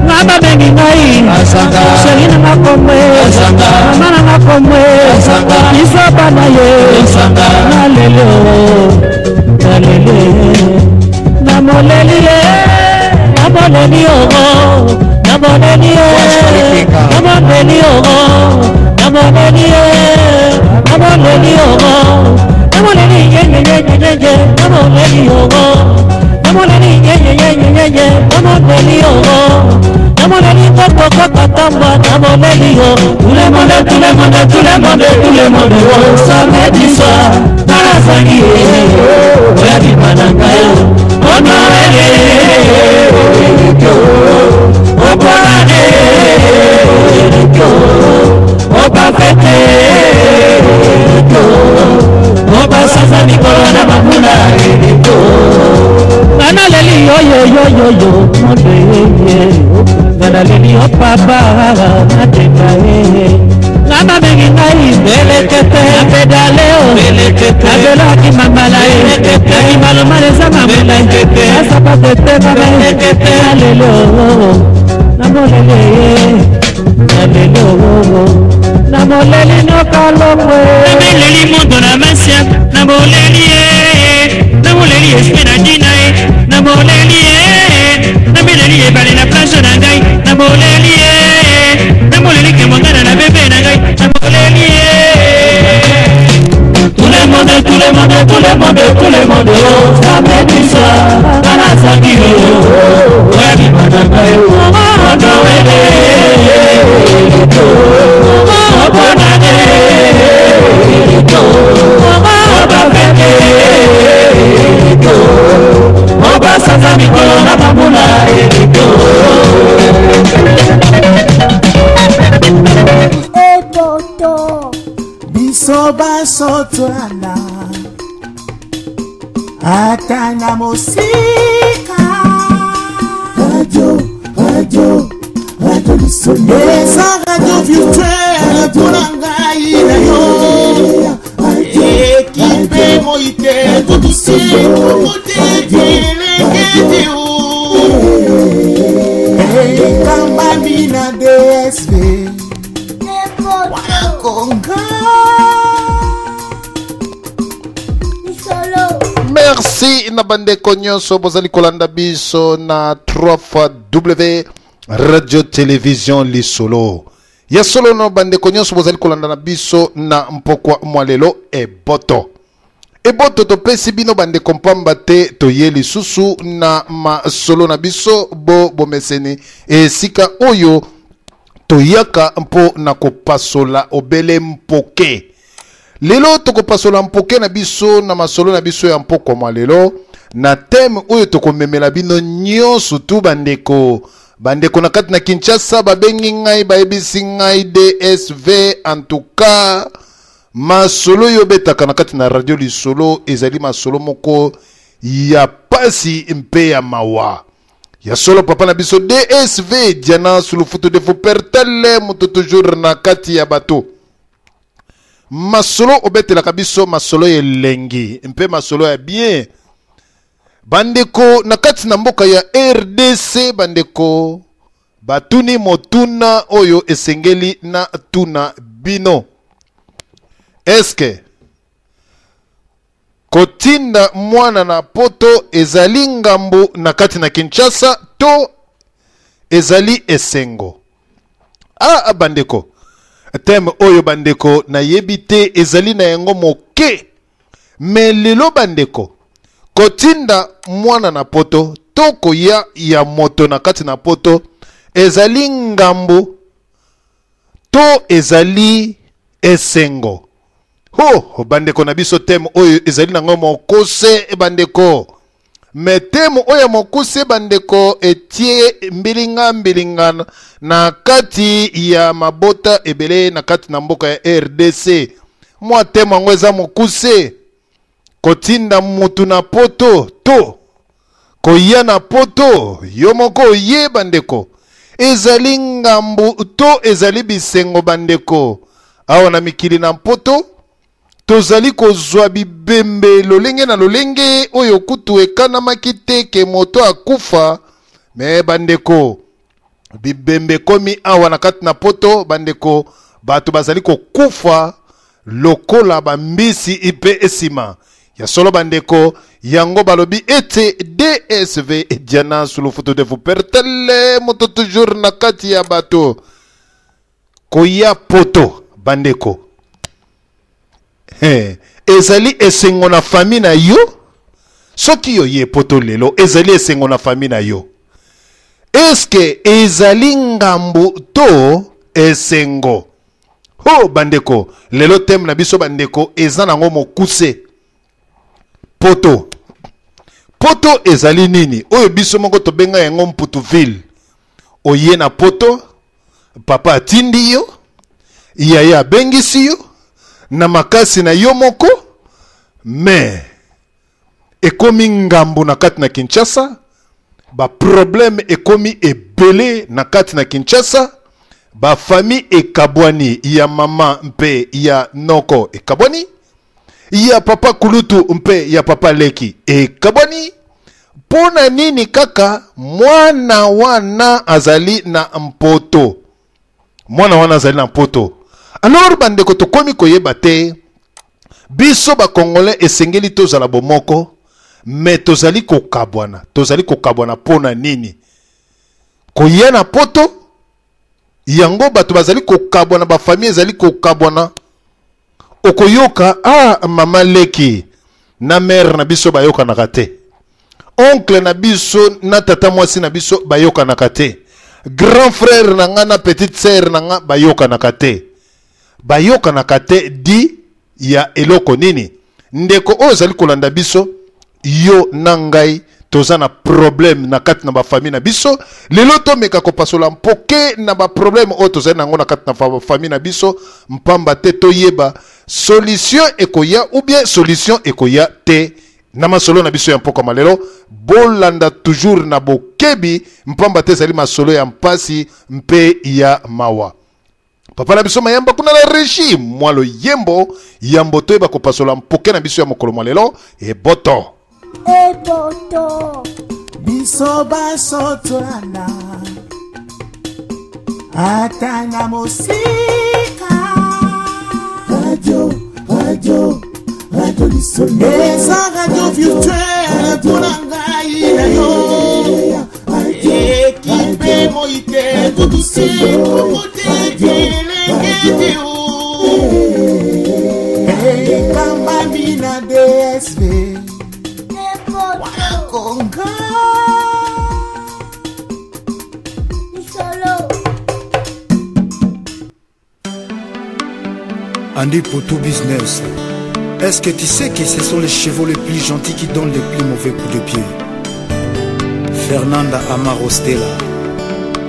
Mama bengi ngai Sherina makomwe Mama makomwe Isaba na ye Nalele Nalele Namoleli ye Namoleli ogo Namoleli ye Namoleli ogo Namoleli ye Namoleli ogo Namoleli ye ye ye ye ye Namoleli ogo Namoleli ye ye ye ye ye Namoleli ogo Namoleli koko koko tamba Namoleli yo Tout le monde, tout le monde, tout le monde, tout le monde oh samedi soir Narazangi Oya di mananga yo Onoele Oporane Opa fete Opa sasa mikolo na mamula Nana leli yo yo yo yo yo Monde ye Nana leli yo papa Nateka ye Nana bengi ngai Belekete Apedale o Belekete Abela ki mamala ye Aki malumale sa mamula ye Asapa tete mama ye Nalele o Namolele ye Nalele o Namolele no kalomwe Namolele mondo na masia Namolele ye Namolele espina dina ye Namolele ye Namolele ye bale na planche na ngai Namolele ye Namolele ke mongana na bebe na ngai Namolele ye Tout le monde, tout le monde, tout le monde, tout le monde oh samedi soir Narazangi yo Oya di mananga yo Onoele Oponane Oba fete Oba sasa mikolo na mamula Eboto Bisoba sotuana Atana musika Radio, radio, radio Lisolo Esa radio virtuelle Tunangai na yo Ekipe moite Tutusi Kumutete Lekete o Kambamina DSV Wakonga Merci Nabande Konyoso Bozali Kolanda Biso na 3x Radio Télévision Lisolo. Ya solo no bande Konyoso Bozali Kolanda na Biso na mpokwa mwalelo eboto. Eboto to pesi bino bande kompamba te to yeli susu na ma solo na biso bo meseni e sika oyo to yaka mpo na kopasola obele mpoke. Lelo toko pasola mpoke na biso na masolo na biso ya mpoko mwa lelo na teme oyo toko memela bino nyonso tu bandeko na kati na Kinshasa babengi ngai baebisi ngai DSV en tout cas masolo yo betaka na kati na radio Lisolo ezali masolo moko ya pasi mpe ya mawa ya solo papa na biso DSV Diana sulufutu de vous pertele mutu toujours na kati ya bato masolo obetela kabiso masolo elengi mpe masolo ya bien bandeko na kati na mboka ya RDC bandeko batuni motuna oyo esengeli na tuna bino eske kotinda mwana na poto ezali ngambo na kati na Kinshasa to ezali esengo bandeko teme oyo bandeko na yebite ezali na yango moke me lelo bandeko kotinda mwana na poto to koya ya moto na kati na poto ezali ngambo to ezali esengo bandeko na biso teme oyo ezali na ngo mokose bandeko me teme oyo mokuse bandeko etie mbilinga na kati ya mabota ebele na kati na mboka ya RDC mwa teme ngo eza mokuse kotinda mutu na poto to koya na poto yo moko ye bandeko ezali ngambu to ezali bisengo bandeko awa na mikili na poto tozali kozwa bibembe lolenge na lolenge oyo kutu ekanamaki te ke moto akufa me bandeko bibembe komi awa na kati na poto bandeko bato bazali kokufa lokola bambisi ipe esima ya solo bandeko yango balobi ete DSV Diana sulufutu de vous pertele moto toujours na kati ya bato koya poto bandeko ezali esengo na fami na yo soki yo ye poto lelo ezali esengo na fami na yo eske ezali ngambu to esengo ho bandeko lelo tem na biso bandeko eza nango mokuse poto ezali nini oyo biso moko tobenga yango mputuville oye na poto papa atindi yo yaya abengisi yo na makasi na yo moko me ekomi ngambu na kati na Kinshasa ba problème ekomi ebele na kati na Kinshasa ba famille ekabwani ya mama mpe ya noko ekabwani ya papa kulutu mpe ya papa leki ekabwani pona nini kaka mwana wana azali na mpoto alors bandeko tokomi koyeba te biso ba congolais esengeli tozala bomoko me tozali kokabwana pona nini koya na poto yango bato bazali kokabwana ba famille ezali kokabwana okoyoka mama leki na mère na biso bayoka na kate oncle na biso na tata mwasi na biso bayoka na kate grand frère na nga na petite sœur na nga bayoka na kate di ya eloko nini ndeko oyo zali kolanda biso yo na ngai toza na problème na kati na ba famille na biso lelo to meka ko pasola mpoke na ba problème oyo tozali nango na kati na famille na biso mpamba te toyeba solution ekoya ou bien solution ekoya te na masolo na biso ya mpoka malelo bolanda toujours na bokebi mpamba te zali masolo ya mpasi mpe ya mawa papa na biso mayamba kuna na régime mwalo yembo yambo toyeba kopasola mpoke na biso ya mokolo malelo eboto biso basotolana ata na mosika radio lisolo eza radio virtuelle mpona ngai na yo ekipe moite tutusi kokotekelengete ekambami na DSV wakonga Andy pour tout business. Est-ce que tu sais que ce sont les chevaux les plus gentils qui donnent les plus mauvais coups de pied? Fernanda Amarostela.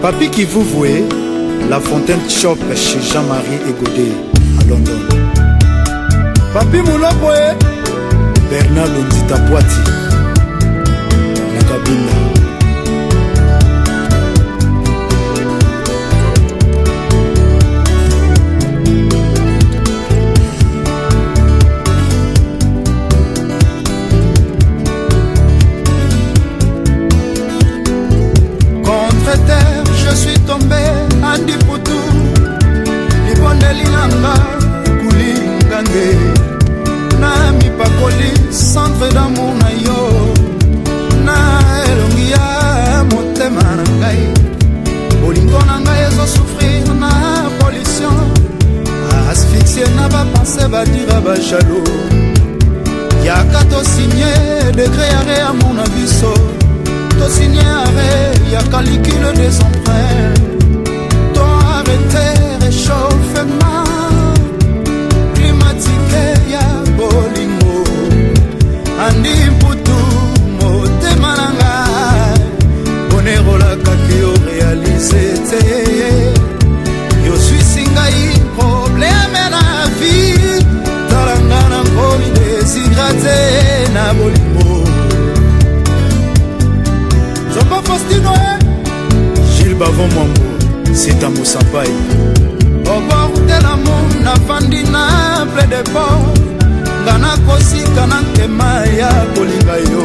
Papi qui vous voyez, la Fontaine Shop chez Jean-Marie Egodé à London. Papi Moulopoé, Bernard Londita Poiti, la cabine. Je suis tombé Andy Poutou Libondeli nanga Kulingange Na mipakoli Centre d'amour na yo Na elongia Motema nangai Bolingo nangai ezo souffrir na pollution Asphyxie na ba pensée ba dira ba jaloux Yaka to signé Degré arrêt à mon abisso To signé arrêt, y'a calcul des emprunts. To arrêter réchauffement climatique, y'a bolingo. Andi Mputu, mote mananga. Bonero la kakio réalisé. Yo suis singaï, problème la vie. Talangana komi déshydraté na bolingo. Gilles Bavon Mambo, c'est un moussapaï. Au bord de l'amour, na fandi na ple de port. Ngana kosika na nkema ya kolinga yo.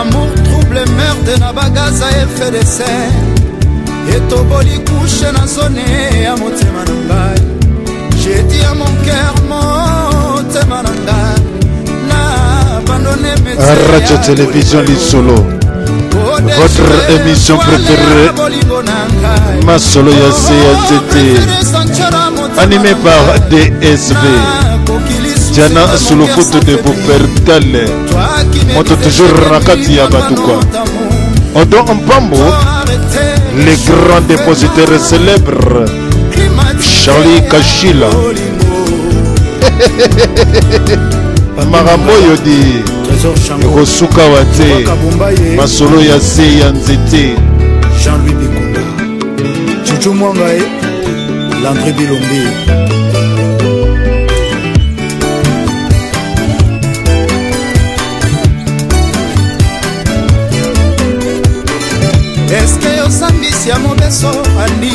Amour trouble merde na bagaza effet de serre. Etoboli couche na zone ya motema na ngai. J'ai dit à mon cœur motema na ngai. Na abandonné mes Radio Télévision Lisolo. Votre émission préférée, Ma Solo Yassé Tete, animé par DSV. Diana sous le foot de Bopertale. Moto toujours Rakati Abatukwa. Odo Mpambo, les grands dépositaires célèbres. Charlie Kachila. Marambo Yodi. Rosuka Wate. Masolo Yassé Yanzete. Jean-Louis Bikunda. Chuchu Mwangae. Landry Bilombi. Est-ce que yo sambisi ya mobeso andi?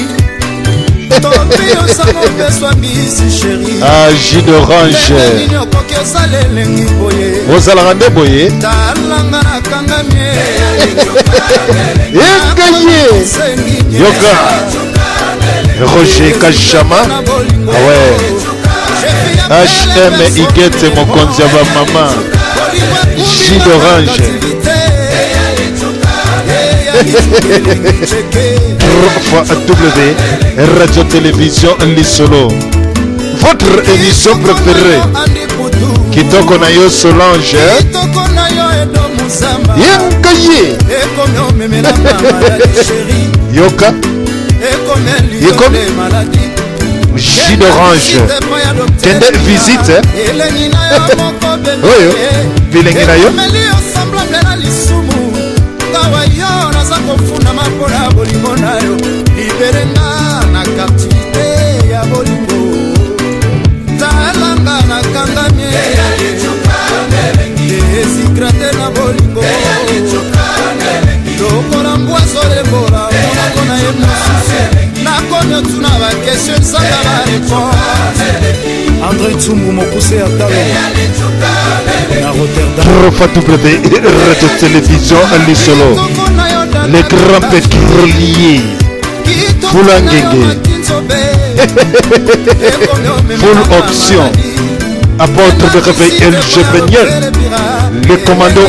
Topi yo sa mobeso ambisi chéri. Jus d'orange. Rosalande Boye. Talanga na kangamie. Ekaye. Yoga. Roger Kachama. Ah ouais. HM Igete Mokonzi Aba Mama. Jus d'orange. W Radio Télévision Lisolo. Votre émission préférée. Kitoko na yo Solange. Yenkaye. Yoka. Yekom. Jus d'orange. Kende visite. Oyo. Bilengi na yo. Kofuna mapona bolingo nayo liberenga na captivité ya bolingo talanga na kangamie desikrate na bolingo lokola mbwazo lebola monako na ye mosusu nakomi tuna bakestion esanga bareponse André Tsumbu Mokuse Atalo na Rotterdam. Radio Télévision Lisolo. Les grands pétroliers. Foulangenge. Full option. Apôtre de réveil LG Benyel. Le commando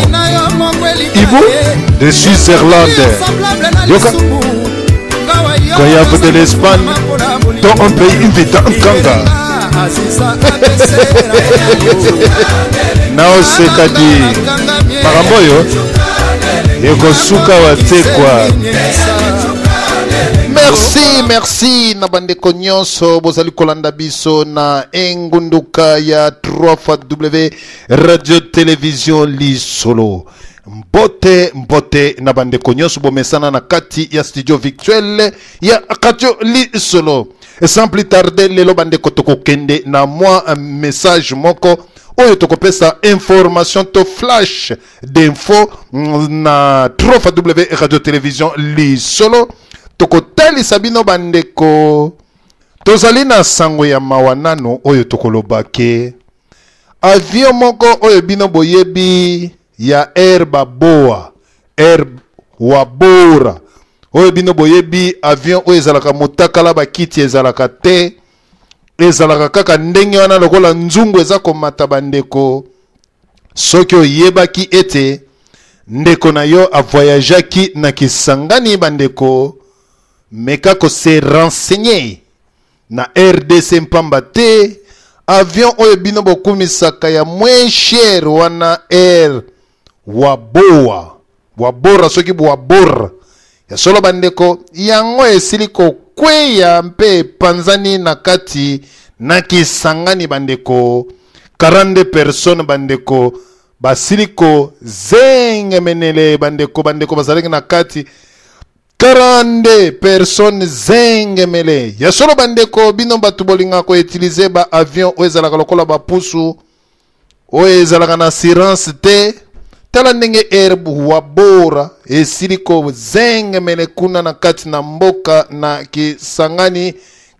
Ibo de Suisse-Irlande. Yoka. Goyave de l'Espagne. Dans un pays invité en Kanga. Nao Sekadi. Paramoyo. Yekosuka Watekwa. Merci Nabande Konyonso Bozali Kolanda Biso na Engunduka ya 3W Radio Télévision Lisolo. Mbote Nabande Konyonso bomesana na kati ya studio virtuel ya Radio Lisolo. Et sans plus tarder lelo bande kotoko kende na moi un message moko oyo tokopesa information to flash d'info na 3W Radio Télévision Lisolo. Tokotali sabino bandeko tozali na sango ya mawanano oyo tokolobake avion moko oyo bino boyebi ya Air Baboa Air Wabora oyo bino boyebi avion oyo ezalaka motakala bakiti ezalaka te ezalaka kaka ndenge wana lokola nzungu eza komata bandeko soki oyebaki ete ndeko na yo avoyageaki na Kisangani bandeko meka ko se renseigner na RDC mpamba te avion oyo bino bokumisaka ya moins cher wana Air Wabora soki Wabora ya solo bandeko yango esili ko kweya mpe panzani na kati na Kisangani bandeko 42 personnes bandeko basiliko zengemenele bandeko bazalaki na kati 42 personnes zengemele ya solo bandeko bino batu bolinga ko utiliser ba avion o ezalaka lokola ba pusu o ezalaka na assurance te tala ndenge Air Wabora esiliko zengemele kuna na kati na mboka na Kisangani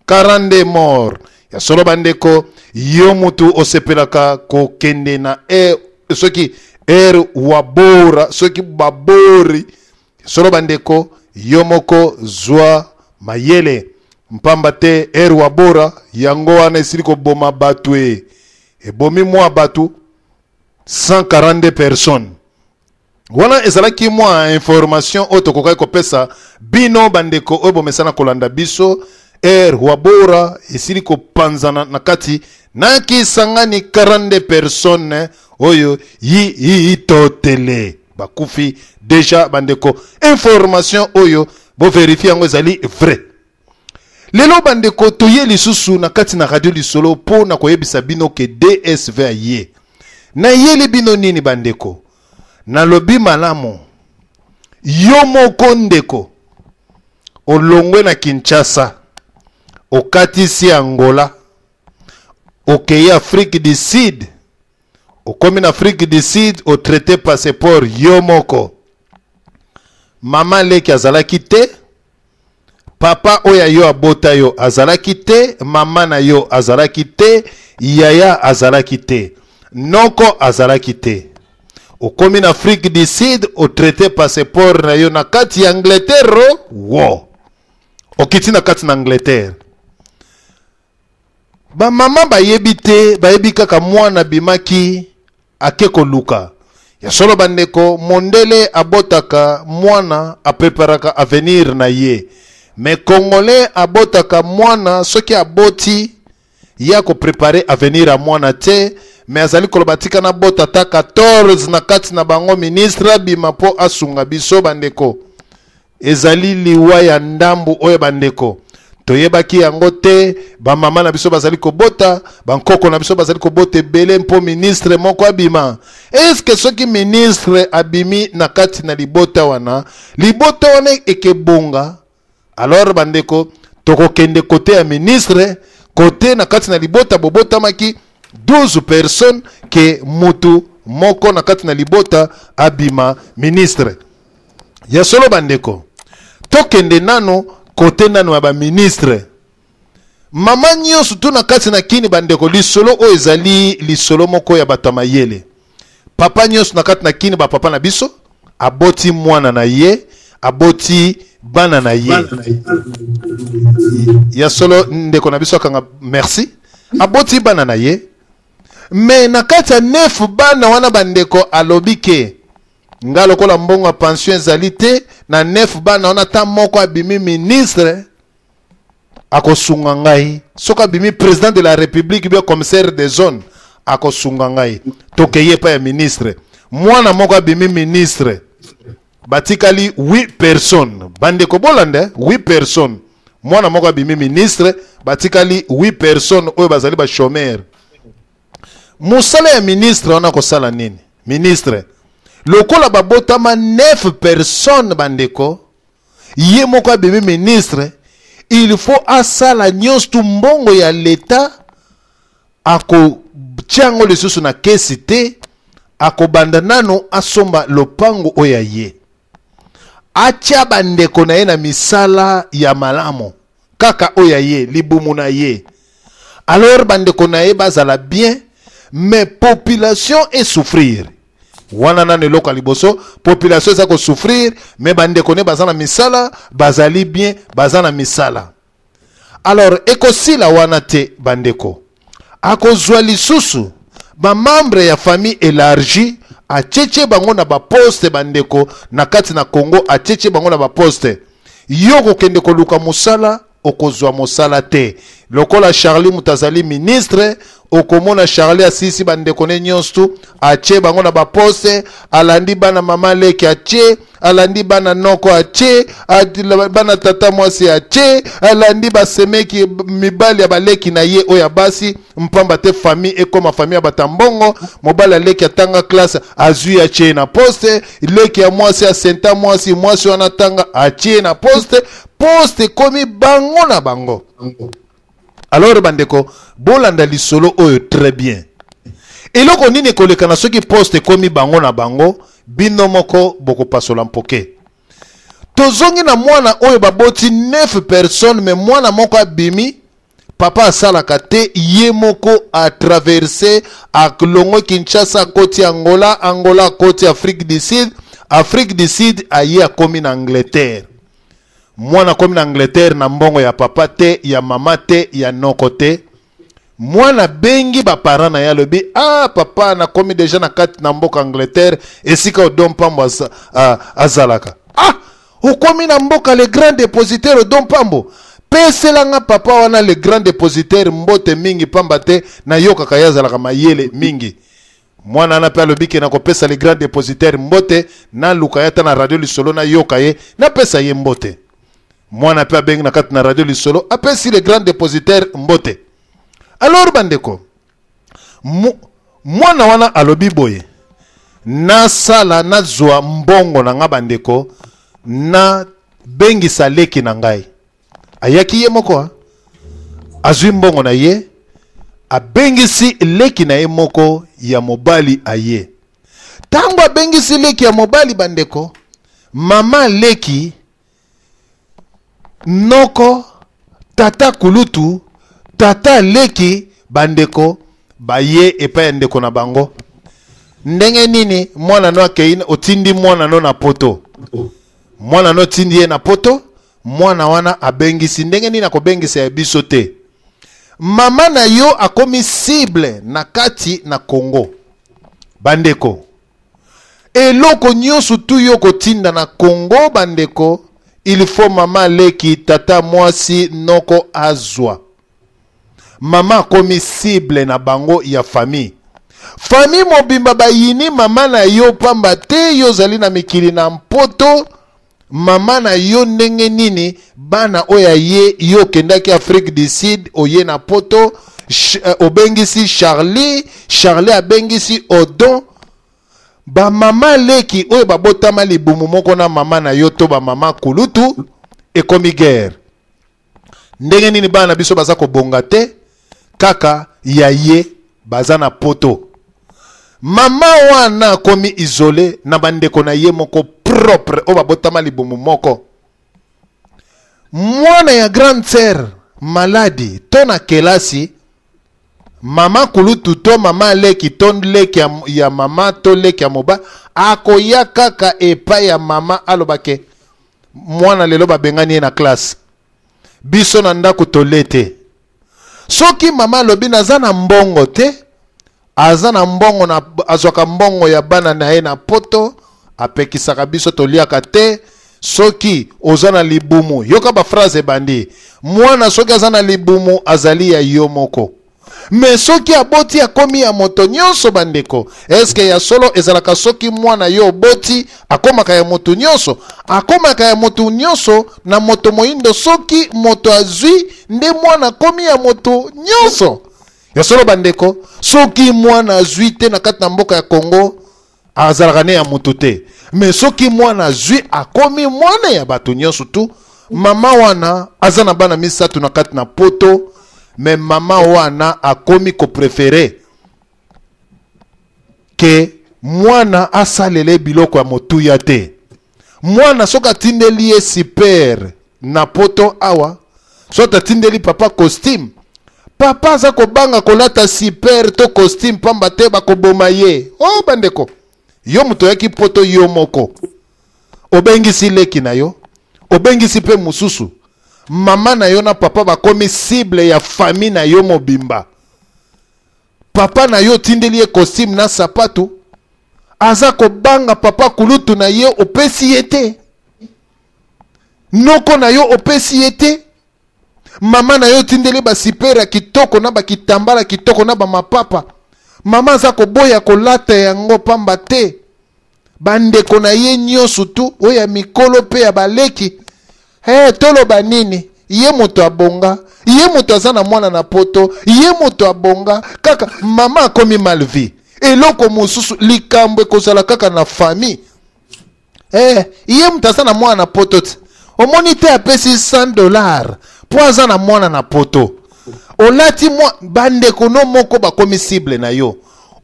42 mort ya solo bandeko yo mutu osepelaka kokende na soki wabora soki babori solo bandeko yo moko zwa mayele mpamba te wabora yango wana esili koboma batu ebomi mwa batu 142 personnes wana ezalaki mwa information oyo tokokai kopesa bino bandeko oyo bomesana kolanda biso wabora esili kopanzana na kati nakisangani 42 personnes oyo yitotele bakufi deja bandeko information oyo bo verifie yango ezali vrai lelo bandeko toye lisusu na kati na radio lisolo po na koyebisa bino ke DSV aye na yeli bino nini bandeko na lobi malamu yo moko ndeko olongwe na Kinshasa okatisi Angola okei Afrique du Sud okomi na Afrique du Sud o traité passeport yo moko mama leki azalaki te papa oya yo abota yo azalaki te mama na yo azalaki te yaya azalaki te noko azalaki te okomi na Afrique du Sud o traité passeport na yo na kati ya Angleterre wo okiti na kati na Angleterre ba mama bayebi te bayebi kaka mwana bimaki ake koluka ya solo bandeko mondele abotaka mwana apreparaka avenir na ye me congolais abotaka mwana soki aboti ya ko préparer avenir a mwana te me azali kolobatika na bota ta 14 na kati na bango ministre bima po asunga biso bandeko ezali liwa ya ndambu oyo bandeko toyebaki yango te ba mama na biso bazali kobota bankoko na biso bazali kobota ebele mpo ministre moko abima eske soki ministre abimi na kati na libota wana ekebonga alors bandeko tokokende kote ya ministre kote na kati na libota bobotamaki 12 personnes ke mutu moko na kati na libota abima ministre ya solo bandeko tokende nano kote nano ya ba ministre mama nyonso tu na kati na kini bandeko lisolo o ezali lisolo moko ya bato mayele papa nyonso na kati na kini ba papa na biso aboti mwana na ye aboti bana na ye ya solo ndeko na biso akanga merci aboti bana na ye me na kati ya 9 bana wana bandeko alobike nga lokola mbongo ya pension ezali te na 9 bana wana ta moko abimi ministre akosunga ngai soki abimi président de la république bien commissaire des zones akosunga ngai tokeye pa ya ministre mwana moko abimi ministre batikali 8 personnes bandeko bolande 8 personnes mwana moko abimi ministre batikali 8 personnes oyo bazali ba chômeur musala ya ministre wana kosala nini ministre lokola babotama 9 personnes bandeko ye moko abimi ministre il faut asala nyonso tu mbongo ya leta ako tiango lisusu na kesi te akobanda nano asomba lopango oya ye atia bandeko na ye na misala ya malamo kaka oya ye libumu na ye alors bandeko na ye bazala bien mais population est souffrir wana nane loka liboso population eza ko souffrir mais bandeko ne bazana misala bazali bien bazana misala alors ekosila wana te bandeko akozwa lisusu ba membre ya famille élargie acheche bango na ba poste bandeko na kati na Congo acheche bango na ba poste yo kokende koluka musala okozwa musala te lokola Charlie Mutazali ministre okomona Charlie asisi bandeko ne nyonso ache bango na ba poste alandi bana mama leki ache alandi bana noko ache bana tata mwasi ache alandi basemeki mibali ya baleki na ye oya basi mpamba te famille ekoma famille ya batambongo mobali leki atanga classe azui ache na poste leki ya mwasi ya senta mwasi wana tanga ache na poste komi bango na bango. Alors bandeko bolanda lisolo oyo très bien eloko nini koleka na soki poste komi bango na bango bino moko boko pasola mpoke tozongi na mwana oyo baboti 9 personnes mais mwana moko abimi papa asalaka te ye moko a traversé a longo Kinshasa koti Angola, Angola koti Afrique du Sud aye akomi na Angleterre. Mwana komi na Angleterre na mbongo ya papa te, ya mama te, ya noko te. Mwana bengi ba parana ya lobi, ah papa na komi deja na kati na mboka Angleterre, esika odon pambo azalaka. Ah, ukomi na mboka le grand dépositaire odon pambo. Peselanga papa wana le grand dépositaire mbote mingi pamba te na yoka kayazalaka mayele mingi. Mwana na pe lobi ke na kopesa le grand dépositaire mbote na lukayata na radio lisolo na yoka ye na pesa ye mbote. Mwana pe bengi na kati na radio lisolo apesi le grand dépositaire mbote. Alors bandeko, mwana wana alobi boye na sala na zwa mbongo na nga bandeko na bengi saleki na ngai. Ayaki ye moko azwi mbongo na ye abengisi leki na ye moko ya mobali aye. Tango abengisi leki ya mobali bandeko, mama leki noko tata kulutu tata leki bandeko baye epa ndeko na bango. Ndenge nini mwana no akeina otindi mwana no na poto. Mwana no tindi ye na poto, mwana wana abengisi ndenge nini akobengisa ya biso te. Mama na yo akomi cible na kati na Congo. Bandeko. Eloko nyoso tu yo kotinda na Congo bandeko, il faut mama leki tata mwasi noko azwa. Mama komi cible na bango ya famille. Famille mobimba bayini mama na yo pamba te yo zali na mikili na mpoto. Mama na yo ndenge nini bana oya ye yo kendaki Afrique du Sud oye na poto. Obengisi Charlie abengisi Odon. Ba mama leki oye babotama libumu moko na mama na yo to ba mama kulutu ekomi guerre. Ndenge nini bana biso baza ko bonga te kaka ya ye baza na poto. Mama wana komi isolé na bandeko na ye moko propre o babotama libumu moko. Mwana ya grande sœur maladi to na kelasi, mama kulutu to mama leki to leki ya mama to leki ya moba akoya kaka epa ya mama alobake mwana lelo babengani na classe biso na ndako tolete. Soki mama lobi naza na mbongo te, aza na mbongo na azwaka mbongo ya bana na ye na poto, apekisaka biso toliaka te. Soki oza na libumu, yoka ba phrase bandi, mwana soki aza na libumu azali ya yo moko. Me soki aboti akomi ya moto nyonso bandeko, eske ya solo ezalaka soki mwana yo boti akomaka ya moto nyonso? Akomaka ya moto nyonso na moto moindo soki moto azwi nde mwana komi ya moto nyonso. Ya solo bandeko, soki mwana azwi te na kati na mboka ya Congo azalaka ne ya moto te. Me soki mwana azwi akomi mwana ya bato nyonso tu. Mama wana aza na bana misatu na kati na poto. Mais mama wana akomi ko préféré ke mwana asalele biloko ya motuya te. Mwana soka tindeli ye super na poto awa, soka tindeli papa costume, papa za ko banga kolata super to costume pamba te bakoboma ye. Oh bandeko, yo muto yaki poto yo moko obengisi leki na yo, obengisi pe mususu. Mama na yo na papa bakomi cible ya famille na yo mobimba. Papa na yo tindeli ye costume na sapatu, aza ko banga papa kulutu na yo opesi yete. Noko na yo opesi yete. Mama na yo tindeli ba sipera kitoko na ba kitambala kitoko na ba mapapa. Mama aza ko boya ko lata yango pamba te. Bandeko na ye nyoso tu oya mikolo pe ya baleki. Tolo banini, ye moto abonga, ye moto azana mwana na poto, ye moto abonga, kaka mama akomi malvi. Eloko mususu likambo ekozala kaka na famille. Ye moto azana mwana na poto. Omoni te apesi $100 po azana mwana na poto. Olati mwa bandeko no moko bakomi cible na yo.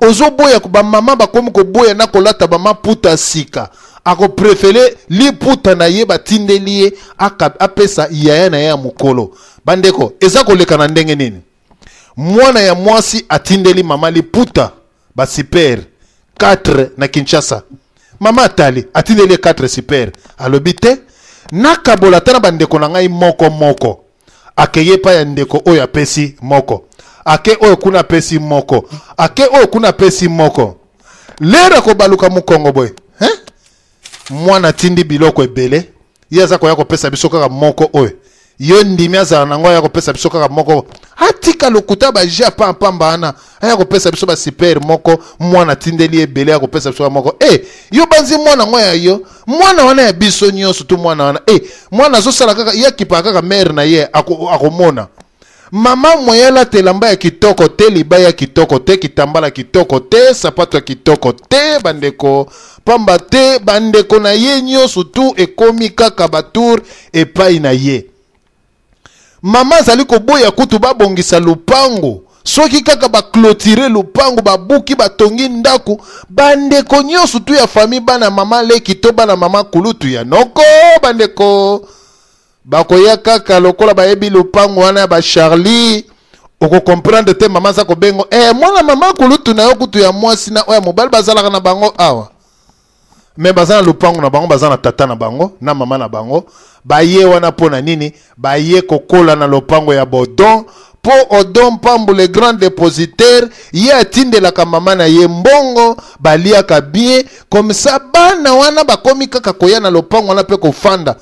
Ozo boya ko ba mama bakomi ko boya na kolata ba maputa sika. ako préféré li puta na ye batindeli ye apesa yaya na ye ya mukolo. Bandeko, eza koleka na ndenge nini? Mwana ya mwasi atindeli mama li puta ba super 4 na Kinshasa. Mama atali atindeli 4 super. Alobite nakabola tana bandeko na ngai moko. Akeye pa ya ndeko oyo apesi moko. Ake oyo kuna pesi moko. Ake oyo kuna pesi moko. Lera ko baluka mukongo boy. Mwana tindi biloko ebele. Yaza ko yako pesa biso kaka moko oyo. Yo ndimi aza nango yako pesa biso kaka moko. Atika lokuta ba ja pamba ana. Yako pesa biso ba super moko. Mwana tindeli ebele yako pesa biso moko. Yo banzi mwana ngoya yo. Mwana wana ya biso nyoso tu mwana wana. Mwana zo sala kaka ya kipa kaka mère na ye akomona. Mama moyela telamba ya kitoko te, liba ya kitoko te, kitambala kitoko te, sapato ya kitoko te, bandeko pamba te, bandeko na ye nyoso tu ekomi kaka batour epai na ye. Mama zali koboya kutu babongisa lupango, soki kaka ba clôturer lupango, babuki batongi ndaku, bandeko nyoso tu ya famille bana mama leki to bana mama kulutu ya noko, bandeko bakoya kaka lokola bayebi lupango wana ba Charlie oko comprendre te mama za ko bengo mwana mama kulutu na yo kutu ya mwasi na oya mobile bazala na bango awa me bazana lupango na bango bazana tata na bango na mama na bango baye wana pona nini baye kokola na lupango ya bodon po odon pambu le grand dépositaire ye atindela ka mama na ye mbongo balia ka bien comme ça bana wana bakomi kaka koya na lupango wana pe kofanda.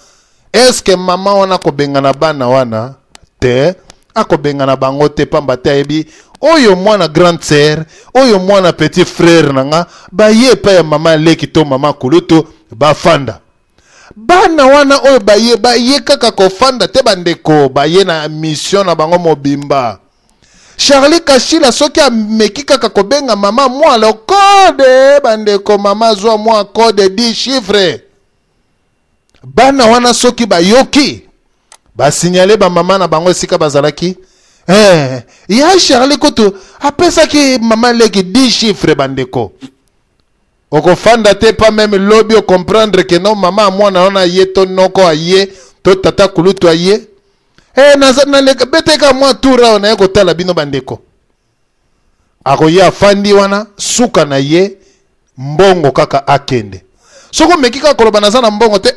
Est-ce que maman wana ko bengana bana wana te ako bengana bango te pamba te ebi oyo mwana grande sœur oyo mwana petit frère nanga ba ye pa ya mama leki to mama kuluto ba fanda bana wana oyo ba ye kaka ko fanda te bandeko ba ye na mission na bango mobimba. Charlie Kashila soki ameki kaka ko benga mama moi le code bandeko mama zo moi code 10 chiffres. Bana wana soki bayoki ba signaler ba mama na bango sika bazalaki ya Charlie koto apesa ki mama leki 10 chiffres bandeko oko fanda te pas même lobby comprendre que non mama mwana ona yeto noko aye to tata kulutu aye na leka beteka mwa tura ona yako tala bino bandeko ako ya fandi wana suka na ye mbongo kaka akende soko mekika koloba nazana mbongo te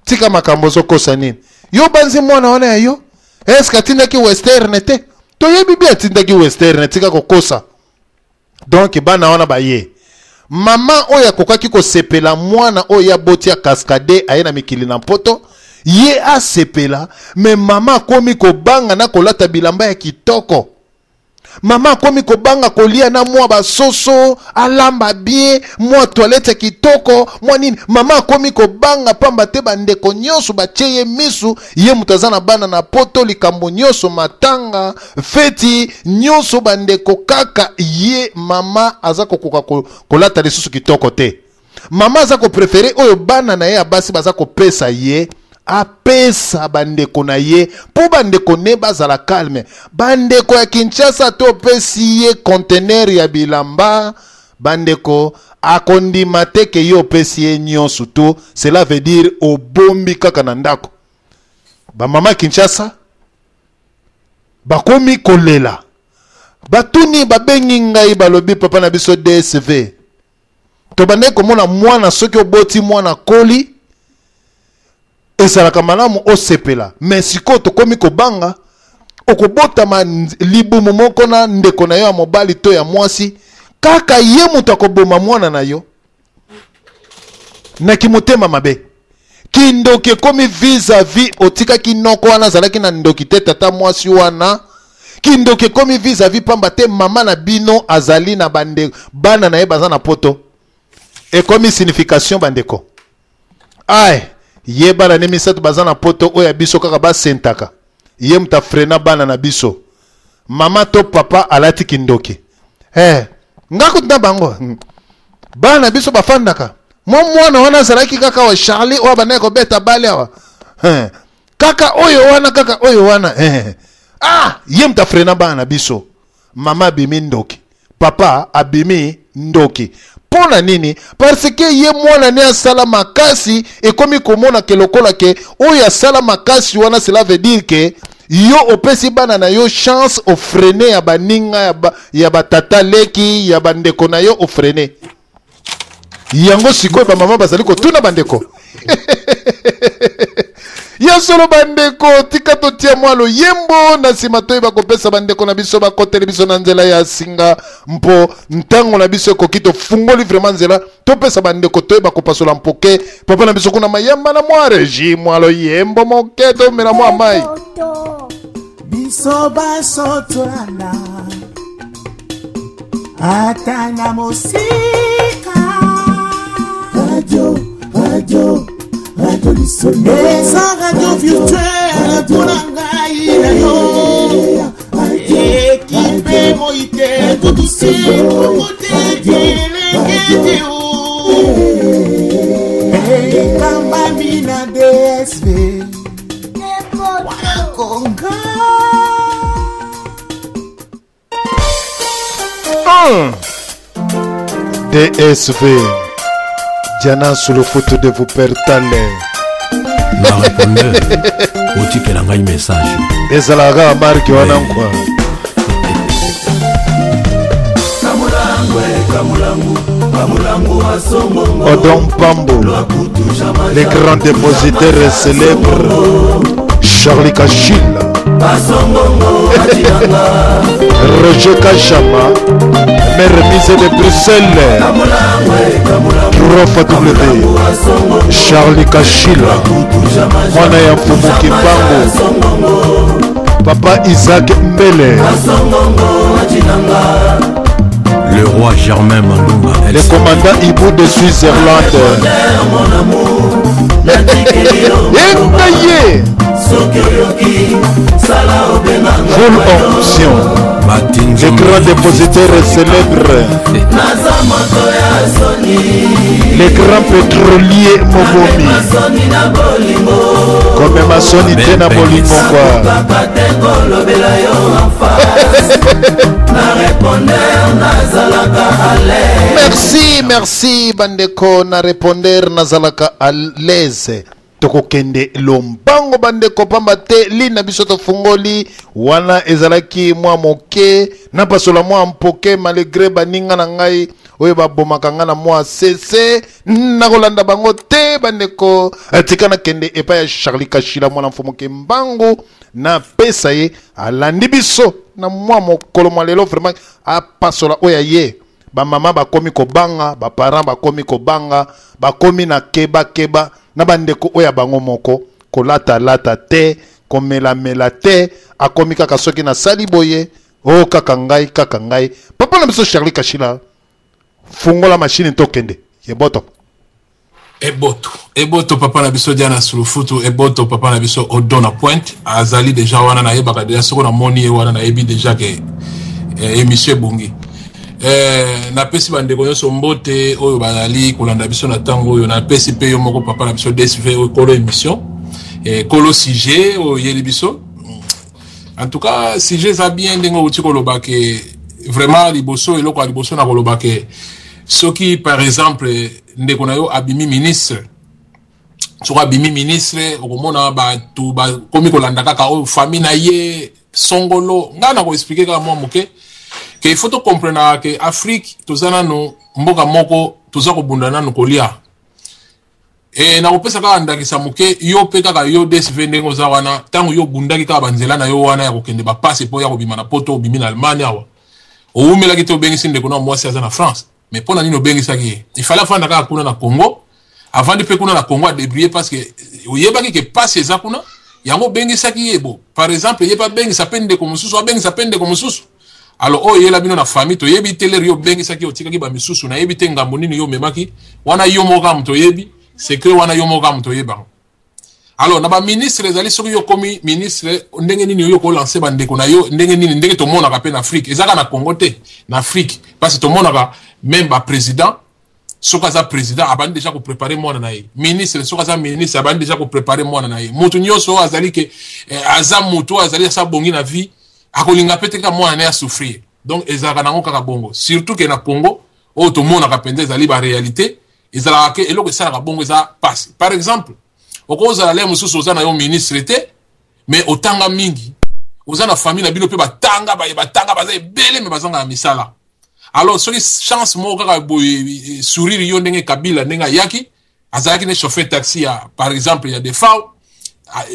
tika makambo zokosa nini yo banzi mwana wana yo eska tindaki western te to yebi bia tindaki western tika kokosa donc bana wana baye mama oya kokaki ko sepela mwana oya botia cascade ayena mikili na poto ye a sepela me mama komi ko banga na kolata bilamba ya kitoko mama komi ko banga kolia na mwa basoso alamba bien mwa toilette kitoko mwa nini mama komi ko banga pamba te bandeko nyoso bacheye misu ye mutazana bana na poto likambo nyoso matanga feti nyoso bandeko kaka ye mama azako kolata lisusu kitoko te mama azako préféré oyo bana na ye abasi bazako pesa ye apesa bandeko na ye po bandeko ne bazala calme bandeko ya Kinshasa to pesi ye conteneur ya bilamba bandeko akondima te ke yo pesi ye nyonso to cela veut dire obombi kaka na ndako ba mama Kinshasa bakomi kolela batuni babengi ngai balobi papa na biso DSV to bandeko mona mwana soki oboti mwana koli esalaka malamu osepela mais siko tokomi kobanga okobotama libumu moko na ndeko na yo ya mobali to ya mwasi kaka ye mutu akoboma mwana na yo na kimotema mabe kindoki ekomi vis-à-vis otikaki noko wana azalaki na ndoki te tata mwasi wana kindoki ekomi vis-à-vis pamba te mama na bino azali na bana na ye baza na poto ekomi signification bandeko ay ye bana ne misato bazana poto oya biso kaka basentaka ye muta frena bana na biso mama to papa alati kindoki ngako tna bango bana biso bafandaka mwana wana zalaki kaka wa Charlie oya bana ko beta bale wa kaka oyo wana ye muta frena bana biso mama bimi ndoki papa abimi ndoki Pona nini? Parce que ye mwana ne asala makasi et comme komona ke lokola ke oyo asala makasi wana, cela veut dire que yo opesi bana na yo chance o freiner ya baninga ya batata leki ya bandeko na yo o freiner. Yango sikoy ba mama bazali ko tuna bandeko. Ya solo bandeko tika to tia mwalo yembo na simato ba kopesa bandeko na biso ba kotele biso na nzela ya singa mpo ntango na biso kokito fungoli vraiment nzela to pesa bandeko to ba kopasola mpoke papa na biso kuna mayamba na mwa regi mwalo yembo moketo mena mwa mai biso basotolana atana mosika radio eza radio virtuelle mpona ngai na yo ekipe moite tutusi kokotekelengete ekambami na DSV wakonga DSV Diana sous le foot de vous pertaler. Na répondeur, oti que l'angai message. Ezalaga marque wana kwa. Odon Pambo, les grands dépositaires célèbres, Charlie Kachil, Roger Kachama, maire mise de Bruxelles, Trofa W, Charlie Kachil, Mwana ya Mfumu Kimbangu, Papa Isaac Mbele, le roi Germain Mandunga, le commandant Ibou de Suisse-Irlande, Engaye, full option, les grands dépositaires célèbres, les grands pétroliers Mobomi, comme ma sonité na bolingo quoi. Merci bandeko na répondeur nazalaka à l'aise. Toko kende lombango bandeko pamba te lina bisoto fungoli wana ezalaki mwa moke na pasola mwa mpoke malgré baninga na ngai oyo babomaka nga na mwa sese na kolanda bango te bandeko atika na kende epa ya Charlie Kachila mwana mfomoke mbangu na pesa ye alandi biso na mwa mokolo mwa lelo vraiment apasola oya ye ba mama bakomi kobanga ba parents bakomi kobanga bakomi na keba na bandeko oya bango moko kolata te komela te akomi kaka soki na sali boye o kaka ngai papa na biso Charlie Kachila fungola machine tokende yeboto eboto papa na biso Diana Sulufutu eboto papa na biso Odona Pointe azali déjà wana na yebaka déjà soko na moni wana na yebi déjà ke émission bungi na pesi bandeko nyonso mbote oyo bazali kolanda biso na tango oyo na pesi pe yo moko papa na biso DSV oyo kolo émission kolo sujet oyo yeli biso en tout cas sujet za bien ndenge uti koloba ke vraiment liboso eloko liboso na koloba ke soki par exemple ndeko na yo abimi ministre soki abimi ministre okomona bato bakomi kolanda kaka oyo famille na ye songolo nga na koexplike kaka mwa moke ke il faut to comprendre que Afrique tozana no mboka moko toza kobunda nanu kolia na kopesa kaka ndakisa moke yo pe kaka yo DSV ndengo za wana tango yo bundaki kaka banzela na yo wana ya kokende ba passe po ya kobima na poto obimi na Allemagne awa oumela ki to bengisi ndeko na mwasi aza na France mais pona nino bengisa ki il fallait fanda kaka kuna na Congo avant de pe kuna na Congo a débrouiller parce que oyebaki ke passe eza kuna yango bengisa ki yebo par exemple yeba bengisa pende ko mususu abengisa pende ko mususu alors oh yela bino na famille to yebi teler yo bengisa ki otika ki ba misusu na yebi te ngambo nini yo memaki wana yo moka mto yebi secret wana yo moka mto yeba alors na ba ministre ezali soki yo komi ministre ndenge nini yo ko lancer ba ndeko na yo ndenge nini ndenge to mona ka pe na Afrique ezaka na Congo te na Afrique parce que to mona ka même ba président soka za président abandi déjà ko préparer mwana na ye ministre soka za ministre abandi déjà ko préparer mwana na ye mutu nyoso azali ke aza mutu azali sa bongi na vie akolinga pete ka mwana ya souffrir donc ezaka nango kaka bongo surtout que na Congo oyo tomonaka mpenza ezali baréalité ezalaka ke eloko esalaka bongo eza pasi. Par exemple okozala le mosusu oza na yo ministre te mais otanga mingi oza na famille na bino mpe batanga baza ebele me bazanga na misala. Alors soki chance moko kaka boye sourire yo ndenge Kabila ndenge ayaki azalaki ne chauffeur taxi ya par exemple ya defao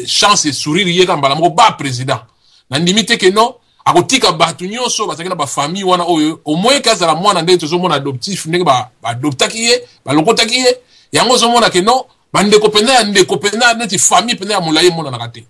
chance sourire ye kaka mbala moko ba président na ndimi te ke non akotika bato nyonso bazalaki na bafamille wana oyo au moins kazala mwana ndenge tozomona adoptif ndenge baadoptaki ye balokotaki ye yango ozomona ke non bandeko pena neti famille pena ya molaye monanaka te.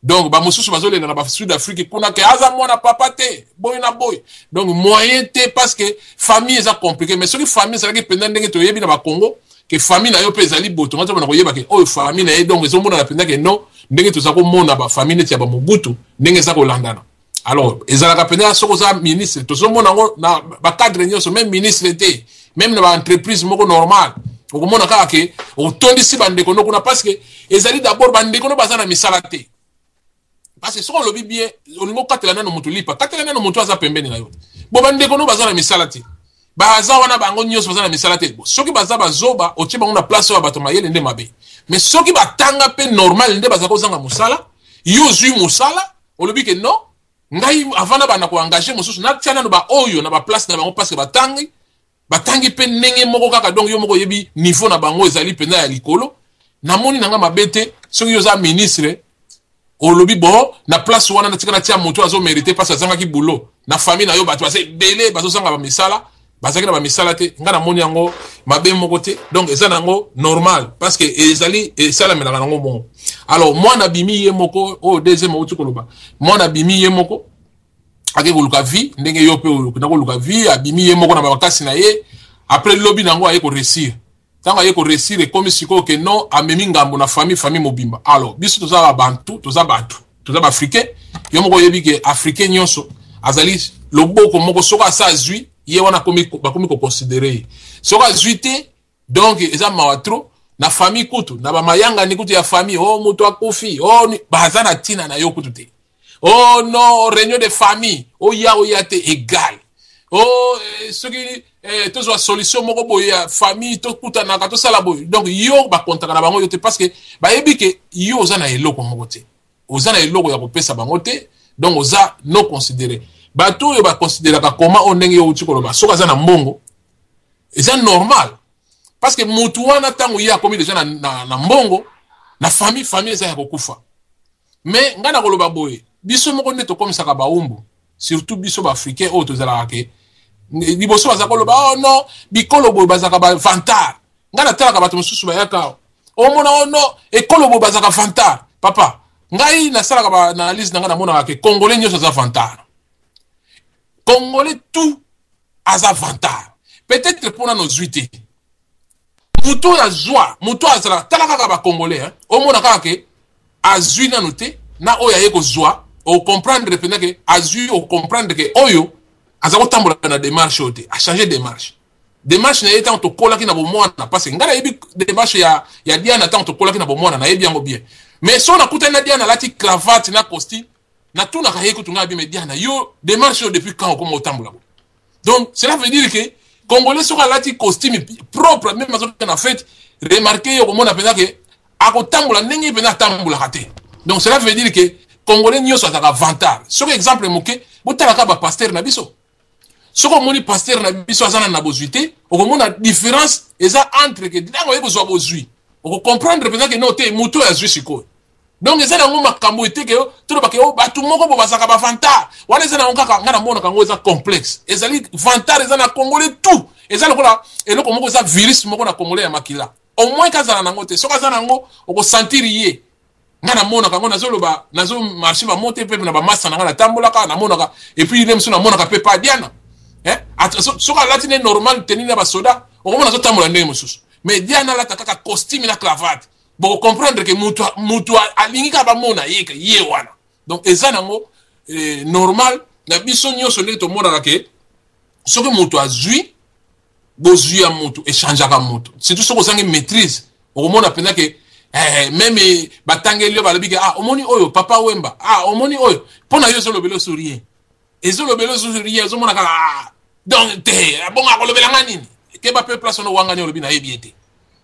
Donc ba mosusu bazolenda na ba Sud Afrique kuna ke aza mwana papa te boy na boy. Donc moyen te parce que famille eza compliqué mais soki famille ezalaki pena ndenge toyebi na ba Congo ke famille na yo pe ezali boto ngato bana koyeba ke oyo famille na ye donc ezomona na pena ke non ndenge tozako mona ba famille neti ya ba Mobutu ndenge eza kolandana. Alors ezalaka pena soko za ministre tozomona ngo na ba cadre nyonso même ministre te même na ba entreprise moko normal okomona kaka ke otondisi bandeko no kuna parce que ezali d'abord bandeko no bazana misala te. Parce que si on le bien, on ne peut pas te l'année de Moutoulipa. Quand tu as un moto à pembeni na yo. Bon bande kono bazana misalati. Baza wana bango nyos bazana misalati. Soki baza bazoba, otie bango na place wa bato mayele nde mabe. Mais soki batanga pe normal nde bazako zanga musala, yo zui musala, on le dit que non. Ngai avant bana ko engager mosusu na tiana no ba oyo na ba place na bango parce que batangi pe ndenge moko kaka donc yo moko yebi niveau na bango ezali pena ya likolo. Na moni nanga mabete soki yo za ministre au lobby bon na place wana na tika na tia moto azo mériter parce que zanga ki boulot na famille na yo bato base belé bazo zanga ba misala bazaki na ba misala te ngana moni yango mabe moko te donc eza nango normal parce que ezali esala melaka nango bon. Alors moi na bimi ye moko au deuxième autre koloba moi na bimi ye moko ake koluka vie ndenge yo pe na koluka vie abimi ye moko na bakasi na ye après lobby nango aye ko réussir tanga ye ko réussir et comme siko que non amemi ngambo na famille mobimba. Alors biso toza ba bantu toza ba africain yo moko yebi ke africain nyonso azali loboko moko soka sa zui ye wana komi ko considérer soka zuité donc eza mawatro na famille kutu na ba mayanga ni kutu ya famille oh muto akofi oh bazana tina na yo kutu te oh non réunion de famille oh ya te égal oh ce qui tozo solution moko boye ya famille to kuta na kato sala boye donc yo ba kontaka na bango yo te parce que ba yebi ke yo oza na eloko moko te oza na eloko ya kopesa bango te donc oza no considéré bato yo ba considérer ka comment on ndenge yo uti koloba soka za na mbongo eza normal parce que mutu wana tango ya komi déjà na mbongo na famille eza ya kokufa mais ngana koloba boye biso moko nde to komisaka ba umbu surtout biso ba africain o to zala ke liboso bazaka loba oh non bikolo boy bazaka ba vantar ngana talaka bato mosusu bayaka o mona oh non ekolo boy bazaka vantar papa ngai na salaka ba analyse ngana mona ke congolais nyoso za vantar congolais tout aza vantar peut-être pour nos zuité muto ya joie muto azala talaka ba congolais hein o mona ka ke azui na noté na oya yeko joie o comprendre pena ke azui o comprendre ke oyo azako tambola na démarche ote a changer démarche na étant to kola ki na bomwana parce que ngala yebi démarche ya Diana tant to kola ki na bomwana na yebi yango bien mais so na kuta na Diana lati cravate na costume na tout na kaye kutunga bi me Diana yo démarche depuis quand comme au tambola donc cela veut dire que congolais so lati costume propre même mazo na fête remarquer yo komona pena ke ako tambola ndenge pena tambola raté donc cela veut dire que congolais nyoso azaka vantar so exemple moke botalaka ba pasteur na biso soko moni pasteur na biso azana na bozuité okomona différence eza entre que ndango yeko zo bozui oko comprendre peut-être que non te muto ya zui siko donc eza nango makambo ete ke to ba ke batu moko bo bazaka ba vantar wana eza nango kaka ngana mona kango eza complexe ezali vantar eza na congolais tout eza lokola eloko moko eza virus moko na congolais ya makila au moins kazana nango te soko azana nango oko sentir ye ngana mona kango nazo marché ba monter pe na ba massa ngana tambola ka na mona ka et puis même so na mona ka pe pa Diana soka latine normal tenir ba soda o komona zo tambola ndenge mosusu mais Diana la kaka costume na cravate bon comprendre que mutu alingi ka ba mona ye wana donc eza nango normal na biso nyonso ndenge to mona ke soki mutu azui bozui ya mutu échange ka mutu surtout soko sangi maîtrise o komona pena ke même batangeli balobi ke omoni oyo papa Wemba omoni oyo pona yo zo lobelo sourire ezo lobelo sourire zo mona kala donc te bon akolobela ngani ke ba pe place no wangani olobi na yebiete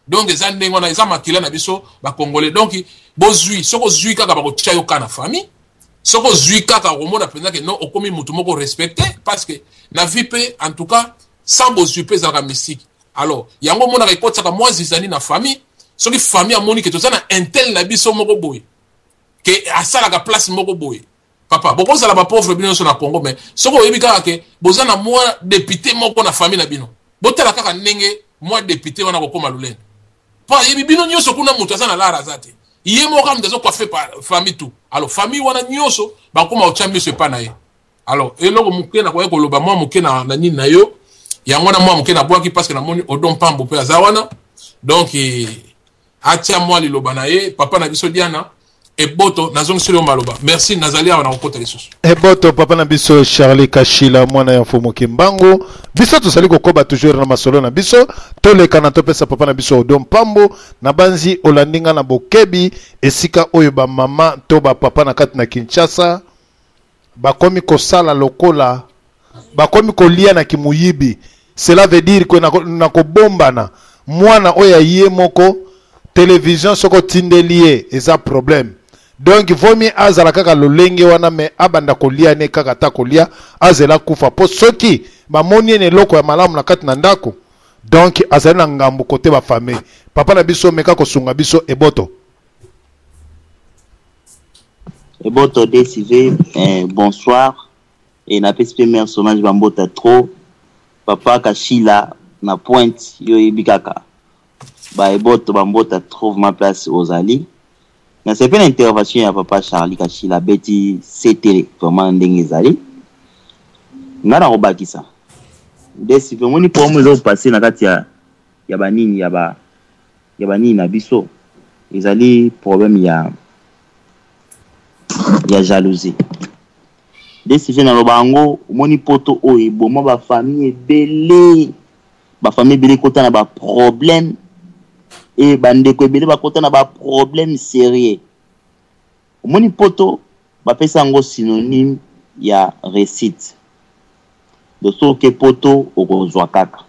donc eza ndengo na eza makila na biso ba congolais donc bozui soko zui kaka ba ko tia yo kana famille soko zui kaka komona penza que non okomi mutu moko respecté parce que na vie pe en tout cas sans bozui pe za mystique alors yango mona ka kotsa ka moi zizani na famille soki famille amoni que tozana intel na biso moko boye que asala ka place moko boye papa boko sala ba pauvre bino na Congo mais soko yebi kaka ke bozana moi député moko na famille na bino botala kaka ndenge moi député wana ko koma lulene pa yebi bino nyoso kuna mutu asana lara zate iye mo kam dezo coiffé par famille tout alors famille wana nyoso ba koma ochambi se pa na ye alors eloko muke na ko loba moi muke na nini na yo yango na moi muke na boaki parce que na moni odon pambo pe azawana donc atia moi liloba na ye papa na biso Diana Eboto nazong silo maloba merci nazali awa na okota lisusu Eboto papa na biso Charlie Kashila mwana ya mfumu Kimbangu biso tosali kokoba toujours na masolo na biso toleka na topesa papa na biso Odom Pambo na banzi olandinga na bokebi esika oyo ba mama to ba papa na kati na Kinshasa bakomi kosala lokola bakomi kolia na kimuyibi cela veut dire que na kobombana mwana oya ye moko télévision soko tindelie eza problème donc vomi azala kaka lolenge wana me abanda kolia ne kaka ta kolia azela kufa po soki bamoni ne loko ya malamu na kati na ndako donc azali na ngambo kote ba famille papa na biso meka kosunga biso Eboto DCV bonsoir et na PSP personnage bambota trop papa Kashila na pointe yo ibikaka ba Eboto bambota trouve ma place aux alliés. Na c'est pas l'intervention ya papa Charlie Kashila beti c'était vraiment ndenge ezali. Ngana obakisa. Desi pe moni pour moi passer na kati ya banini ya banini na biso. Ezali problème ya jalousie. Desi je na lobango moni poto oyo boma ba famille belé. Ba famille belé kota na ba problème et bandeko ebele bakota na ba problème sérieux omoni poto bapesa ngo synonyme ya réussite de soke poto okozwa kaka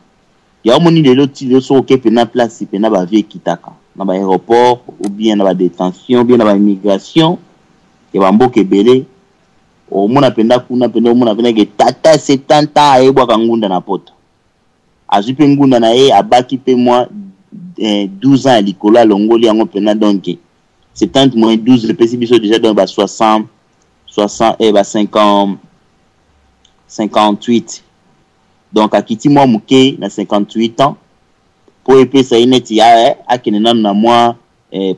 ya omoni lelo ti le soke pe na place pe na ba vie kitaka na ba aéroport ou bien na ba détention ou bien na ba immigration et ba mboka ebele omona penda kuna penda omona penda ke tata 70 ans ayebwa kangunda na poto azupe ngunda na ye abaki pe moi 12 ans à l'Icola, l'Ongoli, en pena donc 70 moins 12, le PC biso déjà dans 60 et 50, 58. Donc à Kiti moi mouké na 58 ans pour épée ça net ya a kenena na moi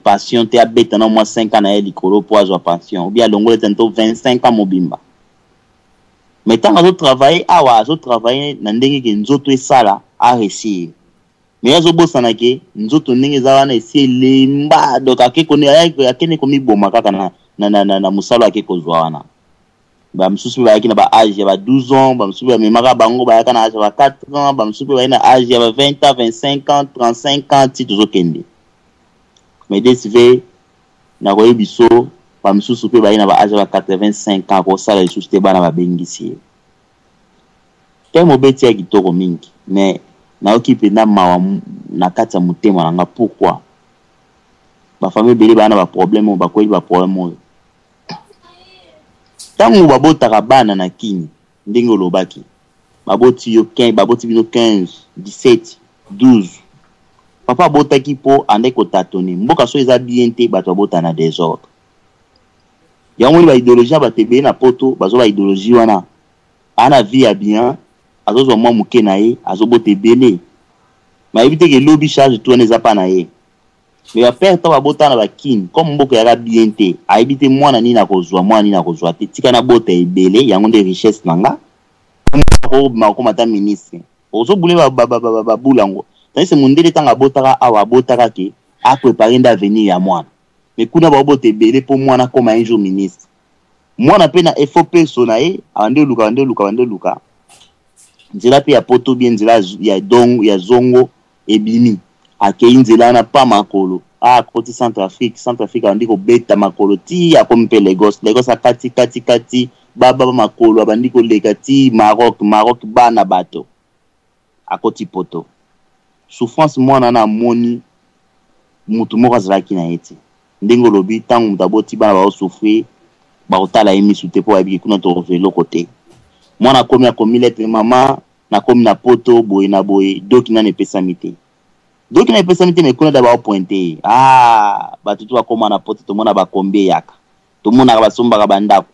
passion te abeta na moi 5 ans na l'Icola pour avoir pension ou bien l'Ongoli tantôt 25 ans mobimba. Mais tant que travailler na ndenge ke nzoto esala a réussir. Mais yazo bosana ke nzoto ndenge za wana esi lemba donc akene komi boma kaka na musalo ake kozwa wana ba msusu ba yakina ba âge ya ba 12 ans ba msusu ba memaka bango ba yakana âge ba 4 ans ba msusu ba ina âge ya ba 20 ans 25 ans 35 ans ti tozo kende mais DCV na koyi biso ba msusu pe ba ina ba âge ba 85 ans ko sala lisusu te bana ba bengisi temo beti ya kitoko mingi mais na okipe na mawa na kata mutema nanga pourquoi ba famille bele bana ba problème ba koyi ba problème tangu babota bana na kini ndenge lobaki baboti yo 15 baboti bino 15 17 12 papa bota ki po ande ko tatone mboka so eza bien te bato bota na désordre yango ba idéologie ba tebe na poto bazo ba idéologie wana ana vie ya bien azozo mwa muke na ye azobote bele ma éviter que lobby charge tout neza pa na ye mais ba père ta babota na ba kin comme mboka ya bien te a éviter mwana ni na kozwa te tika na bota ebele yango de richesse nanga ko mata ministre ozo bule ba bulango tandis mundele tanga botaka awa botaka ke a préparer d'avenir ya mwana mais kuna ba bote ebele pour mwana comme un jour ministre mwana pe na effort personnel ande luka nzela pe ya poto bien nzela ya zongo ebimi akei nzela na pa makolo koti Centrafrique andi ko beta makolo ti ya kompe Lagos a kati baba makolo abandi koleka ti Maroc bana bato akoti poto souffrance mwana na moni mutu moko azalaki na ete ndenge lobi tangu mutaboti bana ba souffrir ba otala emisu te po abi kuna to velo côté mwana komi lettre mama na komi na poto boye na boye doki na nepesa mite me kuna da ba pointer bato to bakoma na poto to mona ba kombe yaka to mona ba somba ka bandako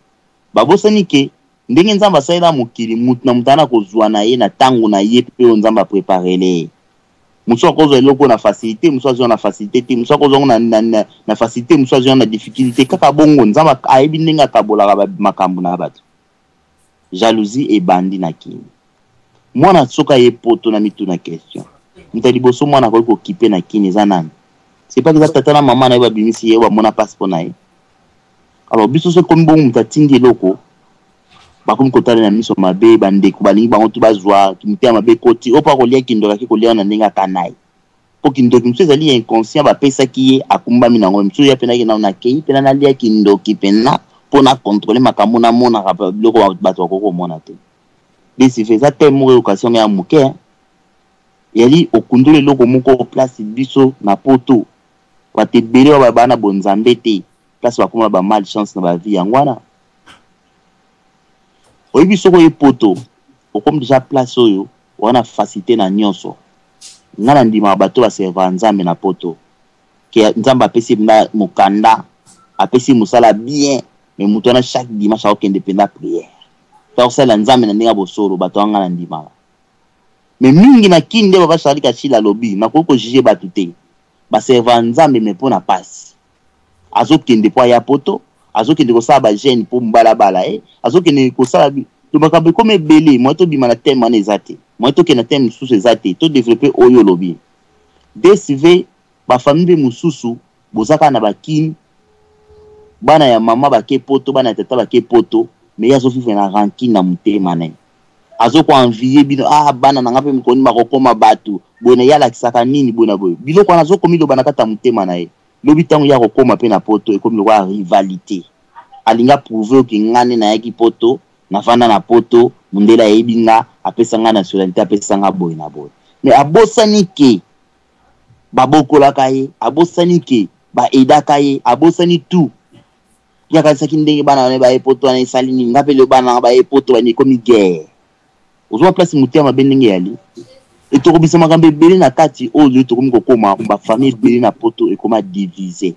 babosani ke ndenge nzamba saila mukili mutu na mutana kozwa na ye na tangu na ye pe nzamba préparer muso akozwa eloko na facilité muso azwa na facilité te muso akozwa na facilité muso azwa na difficulté kaka bongo nzamba ayebi ndenge akabola makambo na bato jalousie et bandi na kini mwana soka ye poto na mitu na question mutali boso mwana ko okipe na kini za nani c'est pas que ça tata na maman na ba bimisi ye ba mona passeport na ye alors biso so comme bon mutatindi eloko bakomi kotala na miso mabe bandeko balingi bango tu bazwa kimite mabe koti opa kolia kindoka ki kolia na ndinga kanai po kindoki mso ezali inconscient bapesa ki ye akumbami nango mso ya pena ki na kei pena na lia kindoki pena pona contrôler makambo na mona ka biloko bato bakoko mona te desi fait ça tellement occasion ya muke yali okundule loko moko place biso na poto batebele wa bana bonzambe te place bakoma ba malchance na ba vie yangwana oyibi soko ye poto okomi déjà place oyo wana facilité na nyonso ngana ndima bato ba serva nzambe na poto ke nzamba apesi na mukanda apesi musala bien mais mutona chaque dimanche au indépendant prière pour ça la nzambe na ndinga bosoro bato ngana ndima mais mingi na kinde baba shalika chila lobby na koko juger bato te ba serva nzambe mais pona passe azokende po ya poto azokende ko sala ba jeune po mbala bala azokende ko sala to makambe comme belé moi to bima na thème na ezate moi to ke na thème sous ezate to développer oyo lobby DCV ba famille mususu bozaka na bakini bana ya mama bake poto bana tata bake poto mais yazo vivre na ranking na mutema na azoko envier bino bana na ngape mkoni makokoma batu bona yala kisaka nini bona boyo biloko anazoko milo bana kata mutema na lobi tangu ya kokoma pe na poto ekomi lokwa rivalité alinga prouver ki ngane na yaki poto na fanda na poto mundela yebinga apesa nga nationalité apesa nga boy na boy mais abosani ke babokola kaye abosani ke ba eda kaye abosani tout ya kasaki ndenge bana ne ba poto na salini ngape le bana ba poto bani komi guerre ozo place mutema bendenge yali etokobisa makambe bele na kati oyo tokomi kokoma ba famille bele na poto ekoma diviser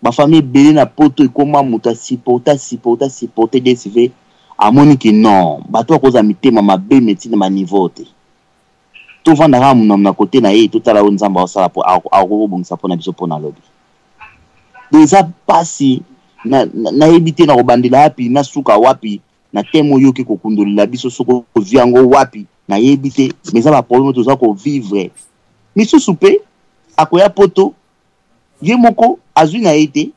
ba famille bele na poto ekoma muta supporter DCV amoni ki non bato akoza mitema mabe metine ma niveau te to vanda ramu na côté na ye to tala nzamba osala po akobongisa pona biso pona lobby déjà pasi na ebité na kobandela wapi na suka wapi na temo yoki kokundolela biso soko viango wapi na yebite mais ça va problème to za ko vivre misusu pe akoya poto ye moko azui na été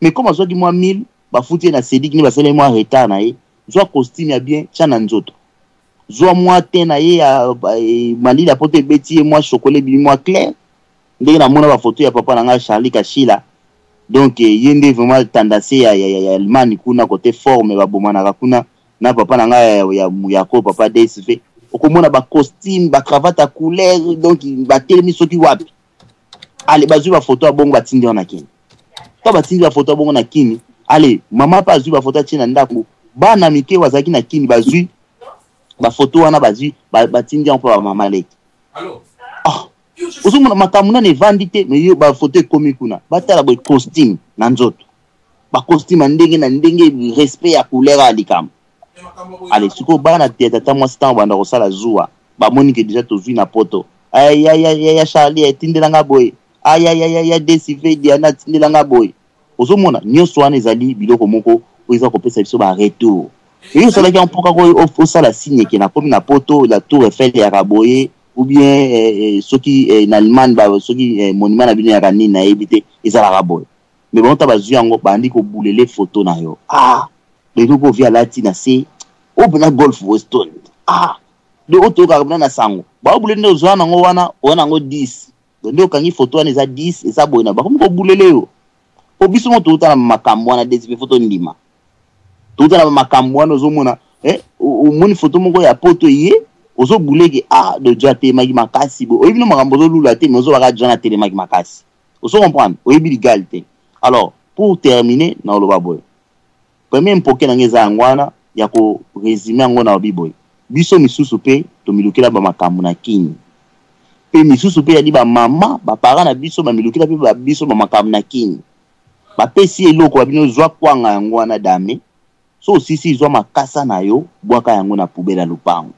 mais comme azo di moi 1000 ba futi na sedik ni ba sele moi retard na ye zo costume ya bien chana nzoto zo moi te na ye mali la poto beti moi chocolat bi moi clair ndenge na mona ba photo ya papa na nga Charlie Kashila donc yende vraiment tendance ya Allemagne kuna côté forme ba bomana kuna na papa na nga ya ko papa DSV okomona ba costume ba cravate à couleur donc ba telemi soki wapi allez bazui ba photo bongo batindi na kini to batindi ba photo bongo na kini allez mama pa azui ba photo tina ndako bana mike wazaki na kini bazui ba photo wana bazui batindi en pa mama leki allo osumuna makamuna ne vandite mais yo ba photo ekomi kuna batala ba costume na nzoto ba costume ndenge na ndenge respect ya couleur alikam allez suko bana tata moi stand banda ko sala zuwa ba monike déjà to vu na poto ya Charlie etindela nga boy ya DCV Diana tindela nga boy osumuna nyonso wana ezali biloko moko oiza ko pesa biso ba retour et ça là qui on pourra ko sala signe ki na komi na poto la tour Eiffel ya Kaboye ou bien ceux qui en Allemagne ba ceux qui monument na bino ya kanini na ebité ezala Kaboye mais bon ta bazui yango bandi ko boulele photo na yo le ko via latina c'est obna golf Weston de auto ka na sango ba boulele ndo zwana ngo wana ngo 10 ndo kangi photo wana za 10 eza boyina ba ko boulele yo obiso moto utana makambo wana DSV photo ndima tout na makambo wana ozomona omoni photo moko ya poto ye ozobuleke de Dieu atelemaki makasi bo oyebi no makambo ozolula te mais ozobaka Dieu atelemaki makasi ozo comprendre oyebi ligal te. Alors pour terminer na oloba boy premier mpoke na ngeza ngwana ya ko résumer ngona obiboy biso misusu pe to milukela ba makambo na kini pe misusu pe ya di ba mama ba parents na biso ba milukela pe ba biso ba makambo na kini ba pesi eloko ba bino zwa kwanga yango wana dame so sisi zwa makasa na yo bwaka yango na poubelle lupango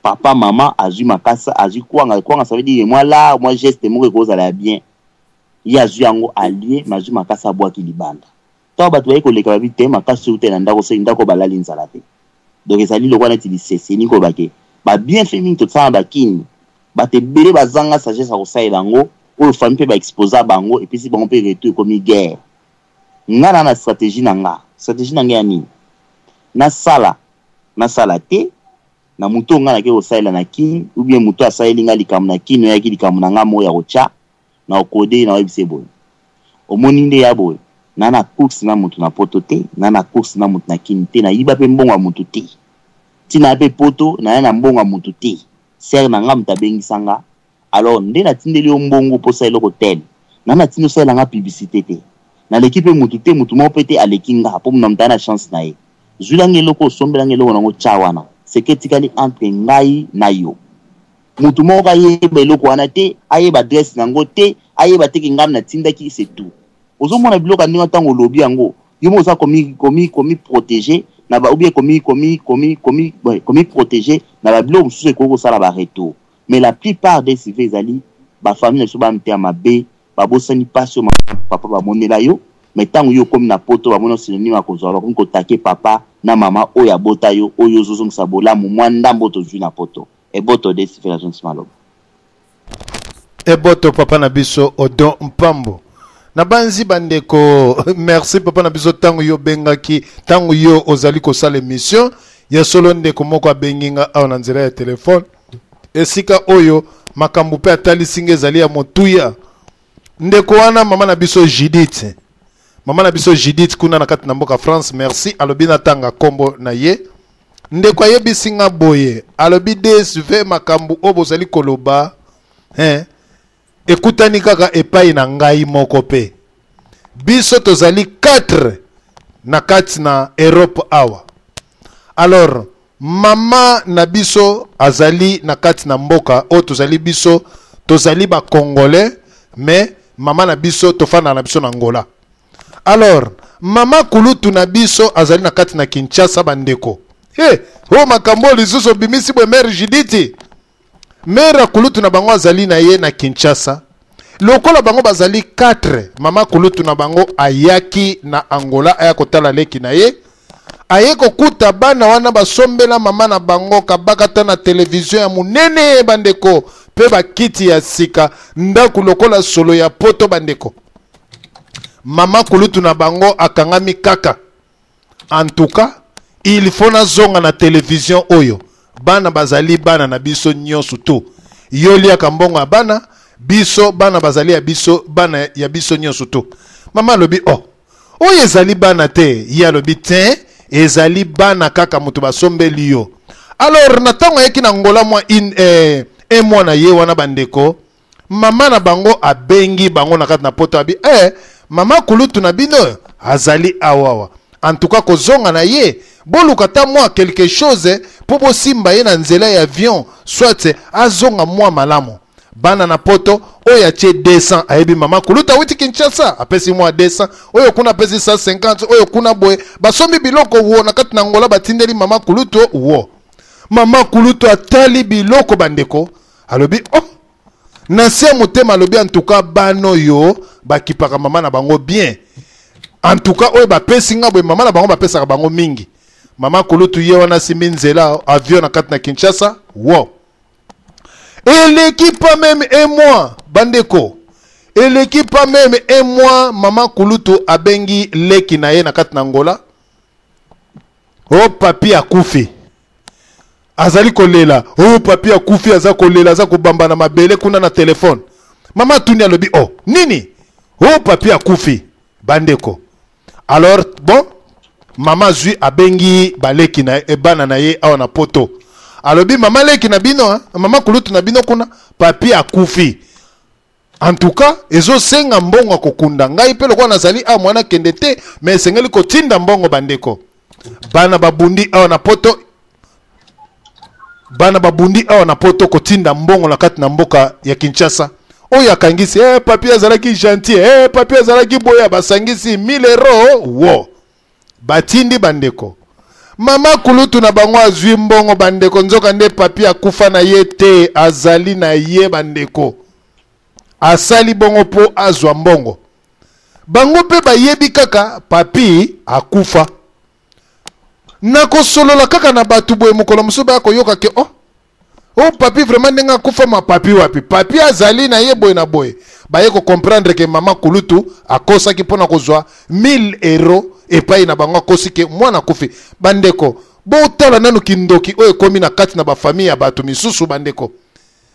papa mama azui makasa azui kwanga ça veut dire moi geste moko ko za bien ya azui yango allié mazui makasa bwaki libanda to ba to ko leka ba bite makasa ute na ndako se ndako balali nzala te donc ezali lokwa na tilisese ni ko bake ba bien fait mingi to tsana ba kini ba te bele bazanga sagesse ko sa elango o famille pe ba exposer bango et puis si bango pe retour comme guerre ngana na stratégie nanga ya nini na sala te na muto ngana ke osaila na kini ou bien muto asaili nga likamu na kini ya likamu na nga mo ya ocha na okode na webise boy omoni nde ya boy na course na mutu na poto te na course na mutu na kini te na yiba pe mbongo mutu te tina pe poto na mbongo mutu te ser na nga mutabengi sanga alors nde na tindeli mbongo posa eloko tel na tino sala nga publicité te na l'équipe mutu te mutu mo pete alekinga po mna mtana chance na ye zulange eloko sombelanga eloko nango chawana c'est que tikali entre ngai na yo mutu mo ka yeba eloko wana te ayeba adresse nango te ayeba te ngam na tindaki c'est tout ozomona biloko ndinga tango lobi yango yo mo za komi protéger na ba ou bien komi protéger na ba biloko mususu ko sala ba retour mais la plupart des civils ali ba famille so ba mte mabe ba bosani passion papa ba monela yo mais tango yo comme na poto ba mona synonyme a kozala ko take papa na mama oya bota yo oyo zozo msabola mu mwanda mboto zu na poto e boto des civils smalo e boto papa na biso Odon Mpambo na banzi bandeko merci papa na biso tango yo bengaki tango yo ozali ko sala émission ya solo ndeko moko abenginga awa na nzela ya telefone esika oyo makambo pe atali singe ezali ya motuya ndeko wana mama na biso Judith kuna na kati na mboka France merci alobi na tanga kombo na ye ndeko ayebi singa boye alobi DSV makambo obozali koloba ekutani kaka epai na ngai moko pe biso tozali 4 na kati na Europe awa alors mama na biso azali na kati na mboka o tozali biso tozali ba congolais mais mama na biso tofana na biso na Angola alors mama kulutu na biso azali na kati na Kinshasa bandeko makambo lisusu bimisi bo mère Judith mère kulutu na bango azali na ye na Kinshasa lokola bango bazali 4 mama kulutu na bango ayaki na Angola aya kotala leki na ye aye kokuta bana wana basombela mama na bango kabakata na television ya munene bandeko pe bakiti ya sika ndaku lokola solo ya poto bandeko mama kulutu na bango akangami kaka en tout cas il faut na zonga na television oyo bana bazali bana na biso nyonso to yoli akambongo ya bana biso bana bazali ya biso bana ya biso nyonso to mama lobi oyo ezali bana te ya lobi te ezali bana kaka mutu basombeli yo alors na tango yeki na ngola mwa mwana ye wana bandeko mama na bango abengi bango na kati na poto abi mama kulutu na bino azali awawa en tout cas kozonga na ye boluka ta mwa quelque chose po bosimba ye na nzela ya avion soit azonga mwa malamu bana na poto oya che 200 ayebi mama kuluta witi Kinshasa apesi mwa 200 oyo kuna pesi 150 oyo kuna boye basombi biloko wo na kati na ngola batindeli mama kuluto wo mama kuluto atali biloko bandeko alobi na se motema alobi en tout cas bano yo bakipaka mama na bango bien en tout cas oyo bapesi nga boye mama na bango bapesaka bango mingi mama kulutu ye wana simbi nzela avion na kati na Kinshasa wo et l'équipe pas même un mois bandeko et l'équipe pas même un mois mama kulutu abengi leki na ye na kati na Angola papi akufi azali kolela papi akufi aza kolela aza kobamba na mabele kuna na telefone mama tuni alobi nini papi akufi bandeko alors bon mama zui abengi baleki na ebana na ye awa na poto. Alobi mama leki na bino, mama kulutu na bino kuna, papi akufi. En tout cas, ezo senga mbongo kokunda. Ngai pe lokwa nazali a mwana kendete, mais sengeli kotinda mbongo bandeko. Bana babundi awa na poto. Bana babundi awa na poto kotinda mbongo na kati na mboka ya Kinshasa. Oya kangisi, papi azalaki gentil, papi azalaki boya basangisi 1000 euros. Wo. Batindi bandeko. Mama kulutu na bango azwi mbongo bandeko, nzoka nde papi akufa na ye te, azali na ye bandeko. Asali bongo po azwa mbongo. Bango pe bayebi kaka papi akufa. Nako solola kaka na batu boye mukolo musuba yako yoka ke papi vraiment ndenga akufa ma papi wapi. Papi azali na ye boye na boye. Baye ko comprendre ke mama kulutu akosa ki pona kozwa 1000 euros epai na bango akosi ke mwana kufi. Bandeko, bo tala nanu kindoki oyo komi na kati na ba famille ya batu misusu bandeko.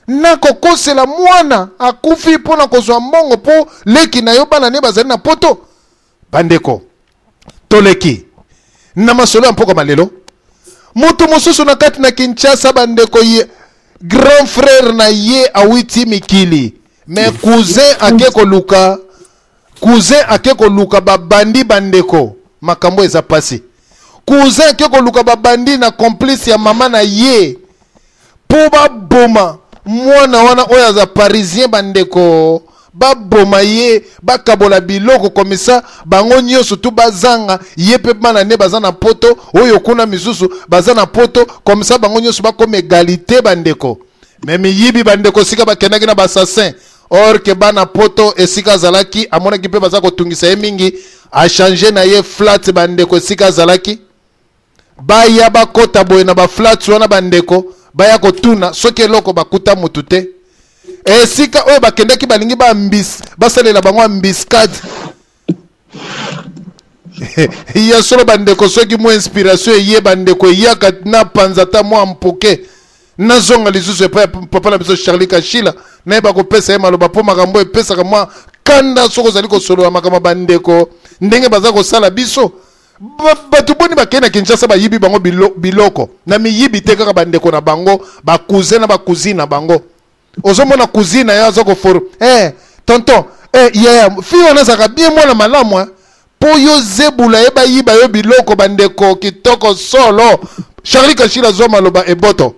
Nako kosela mwana akufi pona kozwa mbongo po leki na yo bana ne bazali na poto. Bandeko, toleki na masolo mpoko malelo. Mutu mususu na kati na Kinshasa bandeko ye grand frère na ye awiti mikili. Mais cousin akeko luka babandi bandeko. Makambo eza pasi. Cousin akeko luka babandi na complice ya mama na ye. Po baboma mwana wana oya za parisien bandeko. Baboma ye bakabola biloko komisa bango nyoso tu bazanga ye pe bana ne bazana poto oyo kuna misusu bazana poto komisa bango nyoso bakome égalité bandeko. Memi yibi bandeko sika bakendaki na basassin. Or ke bana poto esika zalaki amona ki pe baza kotungisa ye mingi a changer na ye flat bandeko sika zalaki. Baya bakota boye na ba flat wana bandeko baya kotuna soki eloko bakuta mutu te. Esika oyo bakendaki balingi ba mbis basalela bango ambiskade. Ya solo bandeko soki mo inspiration ye bandeko yaka na panzata mo mpoke. Na zonga lisusu papa na biso Charlie Kashila na ba ko pesa ye maloba po makambo epesa kama kanda soko zali ko solo makama bandeko ndenge baza ko sala biso batu boni bakena Kinshasa ba yibi bango biloko na mi yibi te kaka bandeko na bango ba cousin na ba cousine na bango ozomona cousine ya zako for tonton fi wana zaka bien mwana malamu po yo zebula ye ba yiba yo biloko bandeko kitoko solo Charlie Kashila zoma loba eboto.